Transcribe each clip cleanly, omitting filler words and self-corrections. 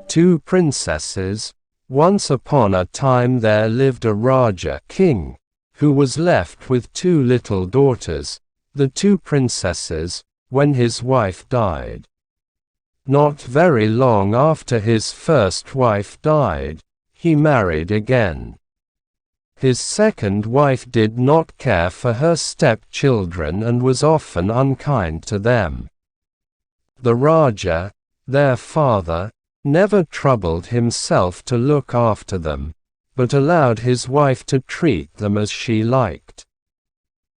Two princesses. Once upon a time there lived a Raja king, who was left with two little daughters, the two princesses, when his wife died. Not very long after his first wife died, he married again. His second wife did not care for her stepchildren and was often unkind to them. The Raja, their father, never troubled himself to look after them, but allowed his wife to treat them as she liked.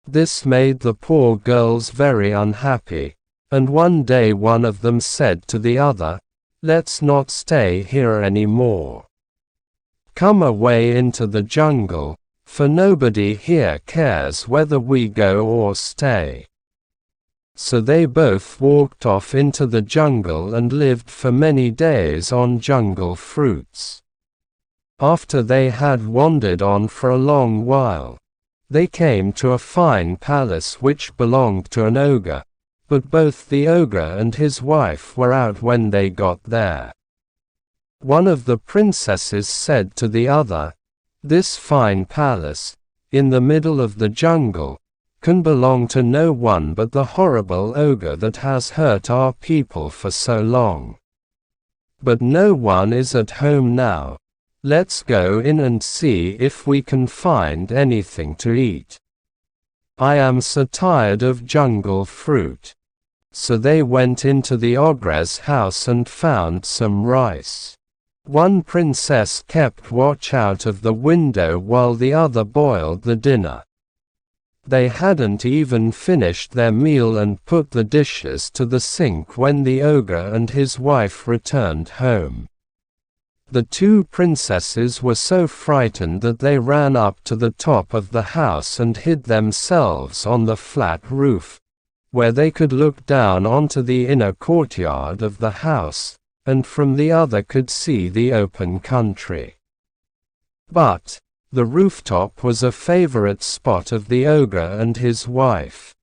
This made the poor girls very unhappy, and one day one of them said to the other, "Let's not stay here any more. Come away into the jungle, for nobody here cares whether we go or stay." So they both walked off into the jungle and lived for many days on jungle fruits. After they had wandered on for a long while, they came to a fine palace which belonged to an ogre, but both the ogre and his wife were out when they got there. One of the princesses said to the other, "This fine palace, in the middle of the jungle, can belong to no one but the horrible ogre that has hurt our people for so long. But no one is at home now. Let's go in and see if we can find anything to eat. I am so tired of jungle fruit." So they went into the ogre's house and found some rice. One princess kept watch out of the window while the other boiled the dinner. They hadn't even finished their meal and put the dishes to the sink when the ogre and his wife returned home. The two princesses were so frightened that they ran up to the top of the house and hid themselves on the flat roof, where they could look down onto the inner courtyard of the house, and from the other could see the open country. But the rooftop was a favorite spot of the ogre and his wife.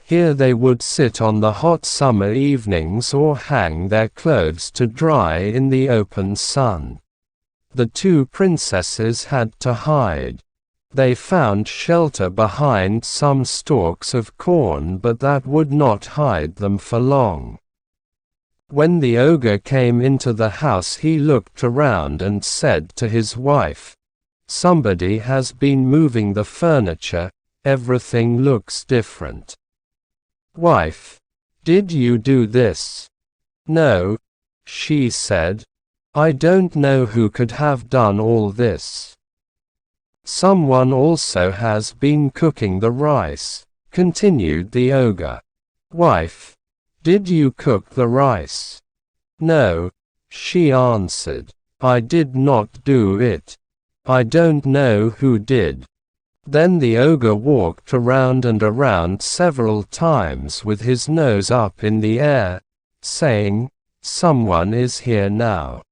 Here they would sit on the hot summer evenings or hang their clothes to dry in the open sun. The two princesses had to hide. They found shelter behind some stalks of corn, but that would not hide them for long. When the ogre came into the house, he looked around and said to his wife, "Somebody has been moving the furniture, everything looks different." "Wife, did you do this?" "No," she said. "I don't know who could have done all this." "Someone also has been cooking the rice," continued the ogre. "Wife, did you cook the rice?" "No," she answered. "I did not do it. I don't know who did." Then the ogre walked around and around several times with his nose up in the air, saying, "Someone is here now.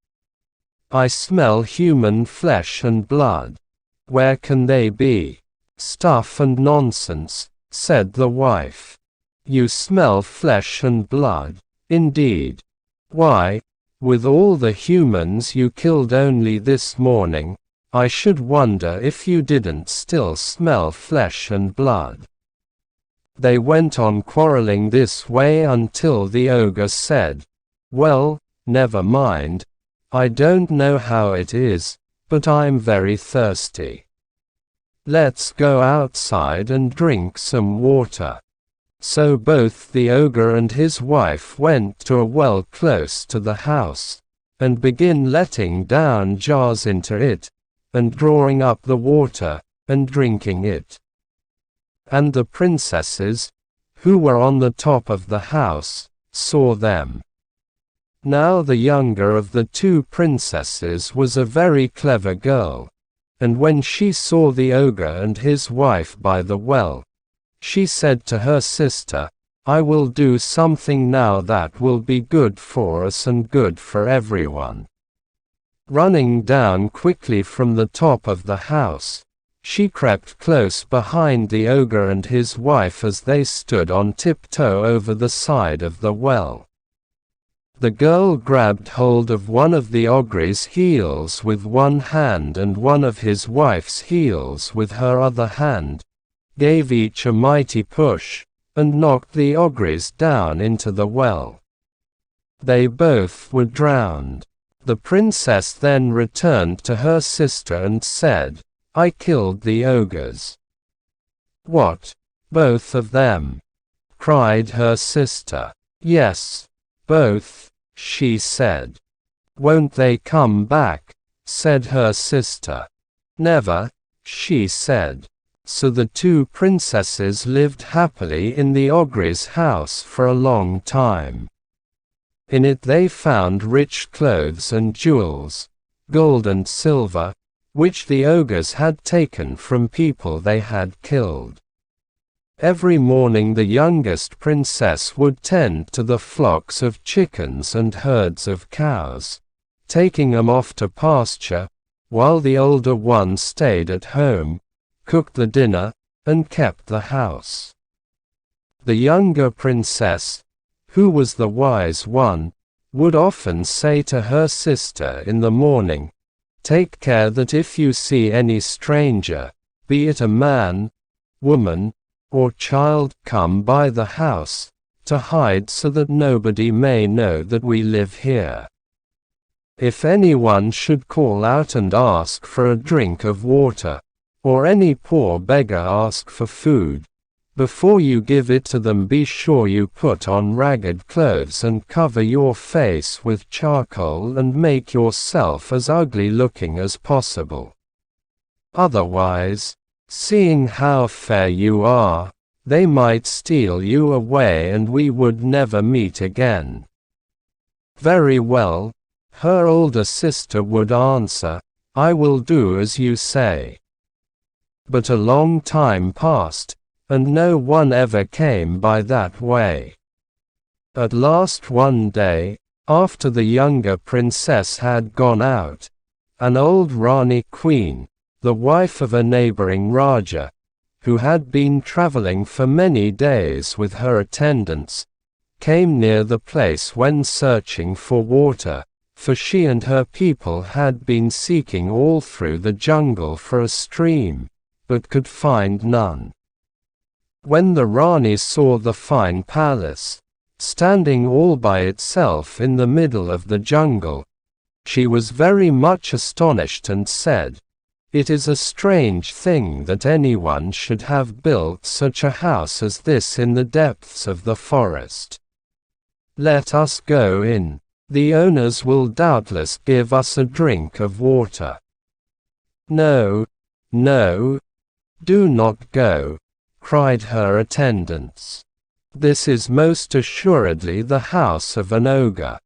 I smell human flesh and blood. Where can they be?" "Stuff and nonsense," said the wife. "You smell flesh and blood, indeed. Why, with all the humans you killed only this morning, I should wonder if you didn't still smell flesh and blood." They went on quarreling this way until the ogre said, "Well, never mind. I don't know how it is, but I'm very thirsty. Let's go outside and drink some water." So both the ogre and his wife went to a well close to the house, and began letting down jars into it, and drawing up the water, and drinking it. And the princesses, who were on the top of the house, saw them. Now the younger of the two princesses was a very clever girl, and when she saw the ogre and his wife by the well, she said to her sister, "I will do something now that will be good for us and good for everyone." Running down quickly from the top of the house, she crept close behind the ogre and his wife as they stood on tiptoe over the side of the well. The girl grabbed hold of one of the ogre's heels with one hand and one of his wife's heels with her other hand, gave each a mighty push, and knocked the ogres down into the well. They both were drowned. The princess then returned to her sister and said, "I killed the ogres." "What? Both of them?" cried her sister. "Yes, both," she said. "Won't they come back?" said her sister. "Never," she said. So the two princesses lived happily in the ogre's house for a long time. In it they found rich clothes and jewels, gold and silver, which the ogres had taken from people they had killed. Every morning the youngest princess would tend to the flocks of chickens and herds of cows, taking them off to pasture, while the older one stayed at home, cooked the dinner, and kept the house. The younger princess, who was the wise one, would often say to her sister in the morning, "Take care that if you see any stranger, be it a man, woman, or child, come by the house, to hide so that nobody may know that we live here. If anyone should call out and ask for a drink of water, or any poor beggar ask for food, before you give it to them be sure you put on ragged clothes and cover your face with charcoal and make yourself as ugly looking as possible. Otherwise, seeing how fair you are, they might steal you away and we would never meet again." "Very well," her older sister would answer, "I will do as you say." But a long time passed, and no one ever came by that way. At last one day, after the younger princess had gone out, an old Rani queen, the wife of a neighboring Raja, who had been traveling for many days with her attendants, came near the place when searching for water, for she and her people had been seeking all through the jungle for a stream, but could find none. When the Rani saw the fine palace, standing all by itself in the middle of the jungle, she was very much astonished and said, "It is a strange thing that anyone should have built such a house as this in the depths of the forest. Let us go in. The owners will doubtless give us a drink of water." "No, no, do not go," cried her attendants. "This is most assuredly the house of an ogre.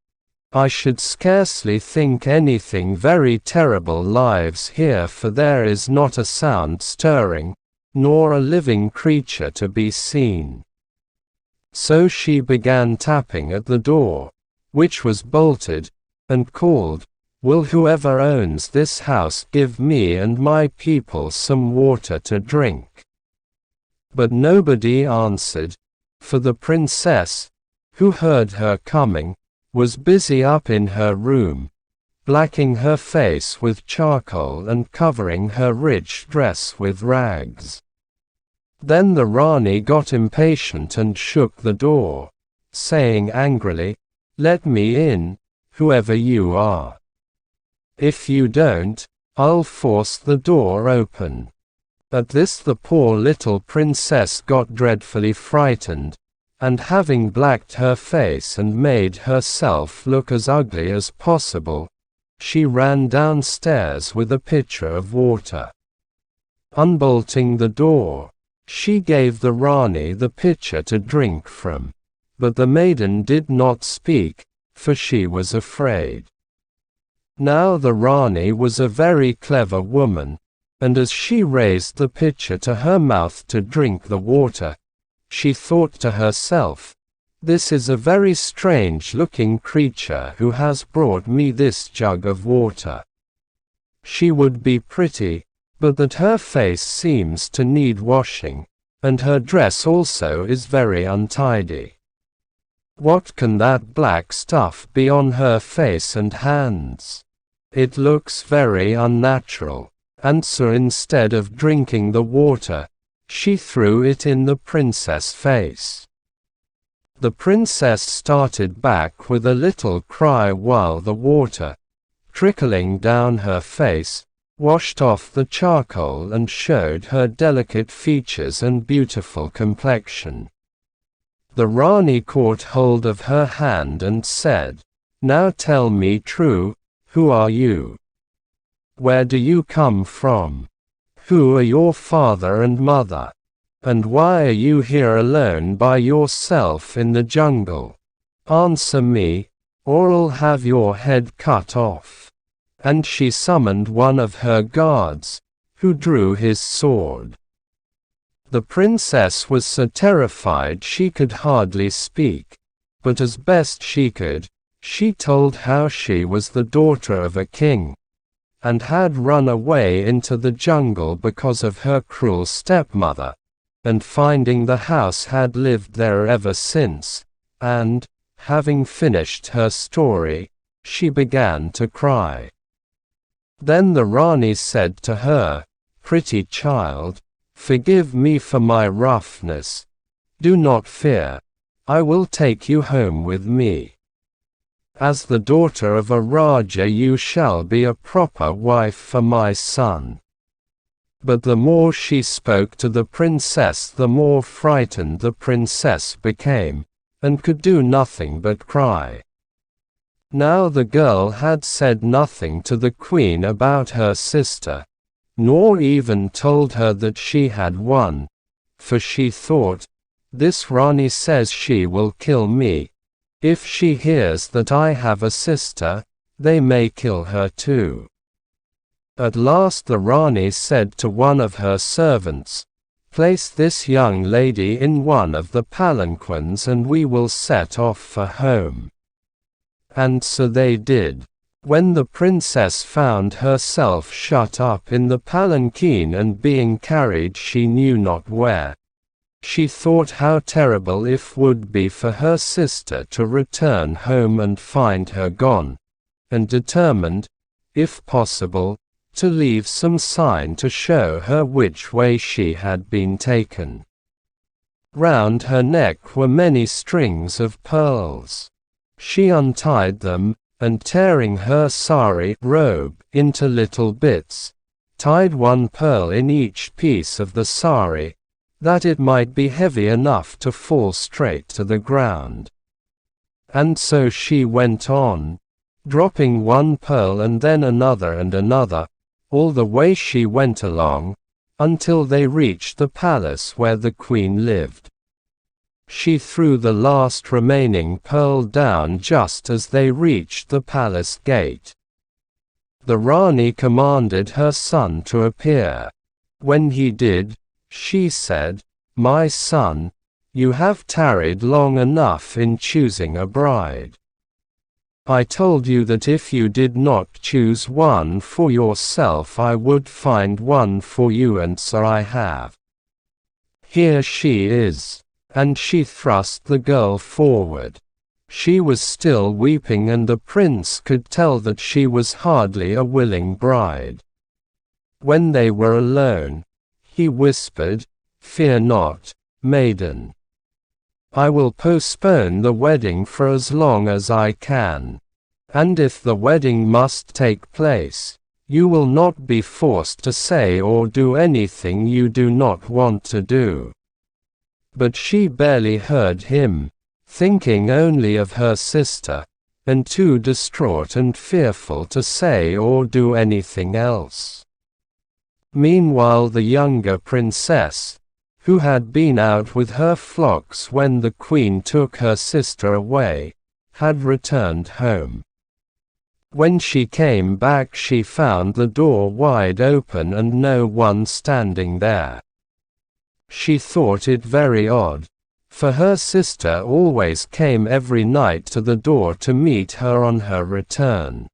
I should scarcely think anything very terrible lives here, for there is not a sound stirring, nor a living creature to be seen." So she began tapping at the door, which was bolted, and called, "Will whoever owns this house give me and my people some water to drink?" But nobody answered, for the princess, who heard her coming, was busy up in her room, blacking her face with charcoal and covering her rich dress with rags. Then the Rani got impatient and shook the door, saying angrily, "Let me in, whoever you are. If you don't, I'll force the door open." At this the poor little princess got dreadfully frightened, and having blacked her face and made herself look as ugly as possible, she ran downstairs with a pitcher of water. Unbolting the door, she gave the Rani the pitcher to drink from, but the maiden did not speak, for she was afraid. Now the Rani was a very clever woman, and as she raised the pitcher to her mouth to drink the water, she thought to herself, "This is a very strange-looking creature who has brought me this jug of water. She would be pretty, but that her face seems to need washing, and her dress also is very untidy. What can that black stuff be on her face and hands? It looks very unnatural. And so instead of drinking the water, she threw it in the princess' face. The princess started back with a little cry while the water, trickling down her face, washed off the charcoal and showed her delicate features and beautiful complexion. The Rani caught hold of her hand and said, "Now tell me true, who are you? Where do you come from? Who are your father and mother? And why are you here alone by yourself in the jungle? Answer me, or I'll have your head cut off." And she summoned one of her guards, who drew his sword. The princess was so terrified she could hardly speak, but as best she could, she told how she was the daughter of a king, and had run away into the jungle because of her cruel stepmother, and finding the house had lived there ever since, and, having finished her story, she began to cry. Then the Rani said to her, "Pretty child, forgive me for my roughness. Do not fear, I will take you home with me. As the daughter of a Raja you shall be a proper wife for my son." But the more she spoke to the princess, the more frightened the princess became, and could do nothing but cry. Now the girl had said nothing to the queen about her sister, nor even told her that she had won, for she thought, "This Rani says she will kill me. If she hears that I have a sister, they may kill her too." At last the Rani said to one of her servants, "Place this young lady in one of the palanquins and we will set off for home." And so they did. When the princess found herself shut up in the palanquin and being carried she knew not where, she thought how terrible it would be for her sister to return home and find her gone, and determined, if possible, to leave some sign to show her which way she had been taken. Round her neck were many strings of pearls. She untied them, and tearing her sari robe into little bits, tied one pearl in each piece of the sari, that it might be heavy enough to fall straight to the ground. And so she went on, dropping one pearl and then another and another, all the way she went along, until they reached the palace where the queen lived. She threw the last remaining pearl down just as they reached the palace gate. The Rani commanded her son to appear. When he did, she said, "My son, you have tarried long enough in choosing a bride. I told you that if you did not choose one for yourself I would find one for you, and so I have. Here she is." And she thrust the girl forward. She was still weeping and the prince could tell that she was hardly a willing bride. When they were alone, he whispered, "Fear not, maiden. I will postpone the wedding for as long as I can. And if the wedding must take place, you will not be forced to say or do anything you do not want to do." But she barely heard him, thinking only of her sister, and too distraught and fearful to say or do anything else. Meanwhile the younger princess, who had been out with her flocks when the queen took her sister away, had returned home. When she came back she found the door wide open and no one standing there. She thought it very odd, for her sister always came every night to the door to meet her on her return.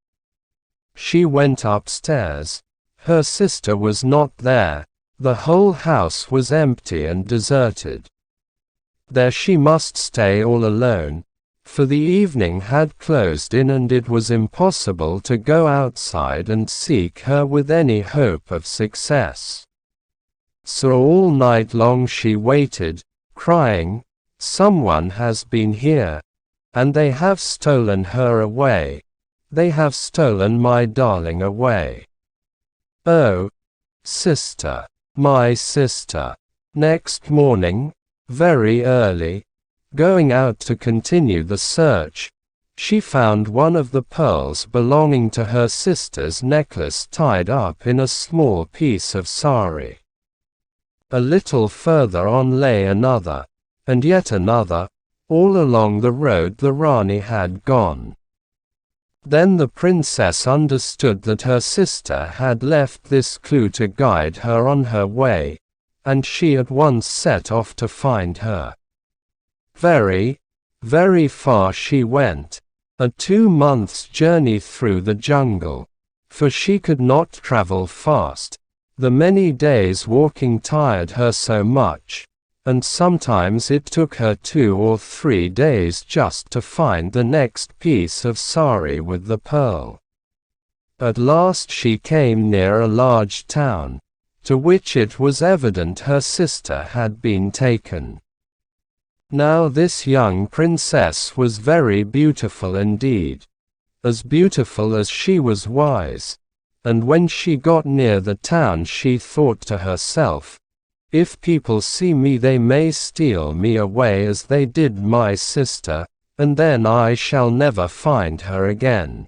She went upstairs. Her sister was not there. The whole house was empty and deserted. There she must stay all alone, for the evening had closed in and it was impossible to go outside and seek her with any hope of success. So all night long she waited, crying, "Someone has been here, and they have stolen her away. They have stolen my darling away. Oh, sister, my sister." Next morning, very early, going out to continue the search, she found one of the pearls belonging to her sister's necklace tied up in a small piece of sari. A little further on lay another, and yet another, all along the road the Rani had gone. Then the princess understood that her sister had left this clue to guide her on her way, and she at once set off to find her. Very, very far she went, a 2 months' journey through the jungle, for she could not travel fast. The many days walking tired her so much, and sometimes it took her 2 or 3 days just to find the next piece of sari with the pearl. At last she came near a large town, to which it was evident her sister had been taken. Now this young princess was very beautiful indeed, as beautiful as she was wise, and when she got near the town she thought to herself, "If people see me they may steal me away as they did my sister, and then I shall never find her again.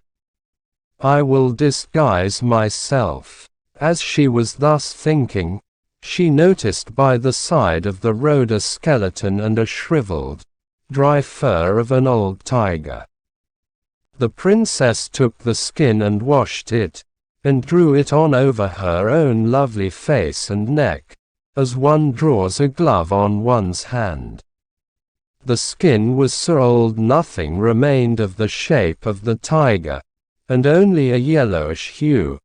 I will disguise myself." As she was thus thinking, she noticed by the side of the road a skeleton and a shriveled, dry fur of an old tiger. The princess took the skin and washed it, and drew it on over her own lovely face and neck, as one draws a glove on one's hand. The skin was so old nothing remained of the shape of the tiger, and only a yellowish hue,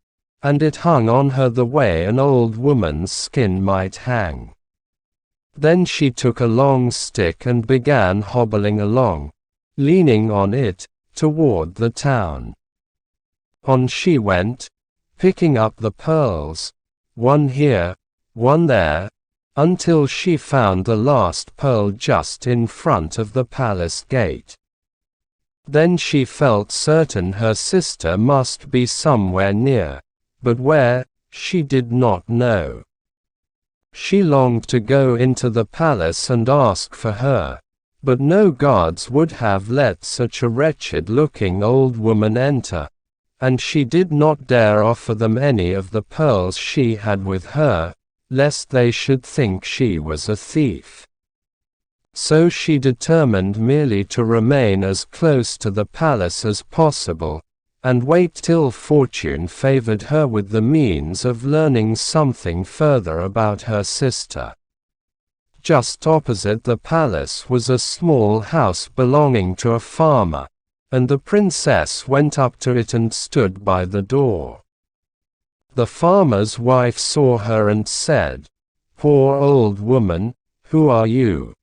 and it hung on her the way an old woman's skin might hang. Then she took a long stick and began hobbling along, leaning on it, toward the town. On she went, picking up the pearls, one here, one there, until she found the last pearl just in front of the palace gate. Then she felt certain her sister must be somewhere near, but where, she did not know. She longed to go into the palace and ask for her, but no guards would have let such a wretched-looking old woman enter, and she did not dare offer them any of the pearls she had with her, lest they should think she was a thief. So she determined merely to remain as close to the palace as possible, and wait till fortune favored her with the means of learning something further about her sister. Just opposite the palace was a small house belonging to a farmer, and the princess went up to it and stood by the door. The farmer's wife saw her and said, "Poor old woman, who are you?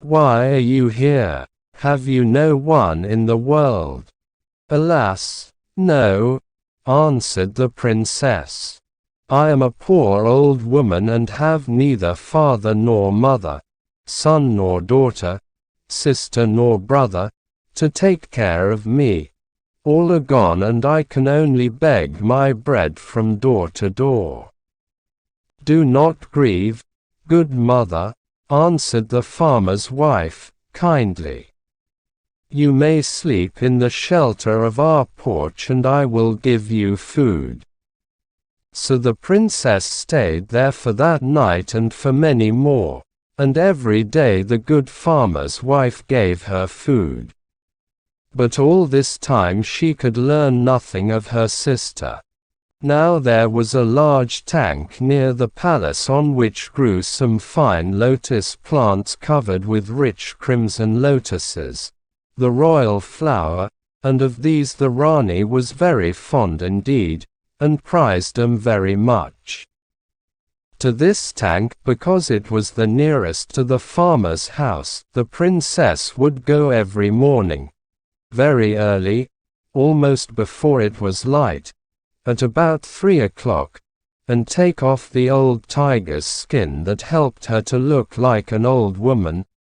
Why are you here? Have you no one in the world?" "Alas, no," answered the princess. "I am a poor old woman and have neither father nor mother, son nor daughter, sister nor brother, to take care of me. All are gone and I can only beg my bread from door to door." "Do not grieve, good mother," answered the farmer's wife, kindly. "You may sleep in the shelter of our porch and I will give you food." So the princess stayed there for that night and for many more, and every day the good farmer's wife gave her food. But all this time she could learn nothing of her sister. Now there was a large tank near the palace on which grew some fine lotus plants covered with rich crimson lotuses, the royal flower, and of these the Rani was very fond indeed, and prized them very much. to this tank because it was the nearest to the farmer's house. The princess would go every morning, very early, almost before it was light, at about 3 o'clock, and take off the old tiger's skin that helped her to look like an old woman,